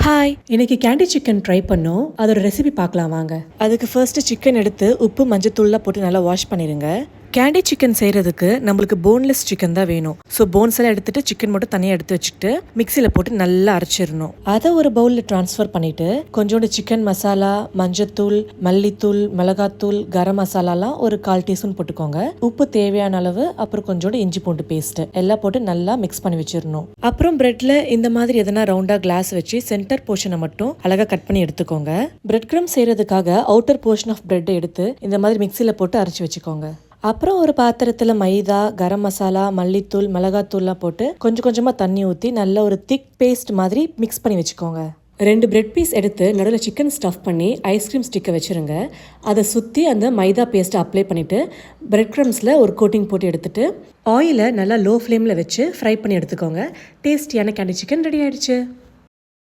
Hi, இன்னைக்கு candy chicken try பண்ணோம். அதோட ரெசிபி பார்க்கலாம் வாங்க. அதுக்கு ஃபர்ஸ்ட் சிக்கன் எடுத்து உப்பு மஞ்சத்தூள்லாம் போட்டு நல்லா வாஷ் பண்ணிடுங்க. கேண்டி சிக்கன் செய்கிறதுக்கு நம்மளுக்கு போன்லெஸ் சிக்கன் தான் வேணும். ஸோ போன்ஸ் எல்லாம் எடுத்துட்டு சிக்கன் மட்டும் தனியாக எடுத்து வச்சுட்டு மிக்சியில் போட்டு நல்லா அரைச்சிடணும். அதை ஒரு பவுலில் ட்ரான்ஸ்ஃபர் பண்ணிட்டு கொஞ்சோண்டு சிக்கன் மசாலா, மஞ்சத்தூள், மல்லித்தூள், மிளகாத்தூள், கரம் மசாலாலாம் ஒரு 1/4 டீஸ்பூன் போட்டுக்கோங்க. உப்பு தேவையான அளவு, அப்புறம் கொஞ்சோண்டு இஞ்சி பூண்டு பேஸ்ட் எல்லாம் போட்டு நல்லா மிக்ஸ் பண்ணி வச்சிடணும். அப்புறம் பிரெட்ல இந்த மாதிரி எதனா ரவுண்டா கிளாஸ் வச்சு சென்டர் போர்ஷனை மட்டும் அழகா கட் பண்ணி எடுத்துக்கோங்க. பிரெட் கிரம் செய்யறதுக்காக அவுட்டர் போர்ஷன் ஆஃப் பிரெட் எடுத்து இந்த மாதிரி மிக்சியில் போட்டு அரைச்சி வச்சுக்கோங்க. அப்புறம் ஒரு பாத்திரத்தில் மைதா, கரம் மசாலா, மல்லித்தூள், மிளகாத்தூள்லாம் போட்டு கொஞ்சம் கொஞ்சமாக தண்ணி ஊற்றி நல்ல ஒரு திக் பேஸ்ட் மாதிரி மிக்ஸ் பண்ணி வச்சுக்கோங்க. 2 பிரெட் பீஸ் எடுத்து நடுவில் சிக்கன் ஸ்டஃப் பண்ணி ஐஸ்கிரீம் ஸ்டிக்கை வச்சுருங்க. அதை சுற்றி அந்த மைதா பேஸ்ட்டை அப்ளை பண்ணிவிட்டு பிரெட் க்ரம்ஸில் ஒரு கோட்டிங் போட்டு எடுத்துட்டு ஆயிலை நல்லா லோ ஃப்ளேமில் வச்சு ஃப்ரை பண்ணி எடுத்துக்கோங்க. டேஸ்டியான கேண்டி சிக்கன் ரெடி ஆயிடுச்சு.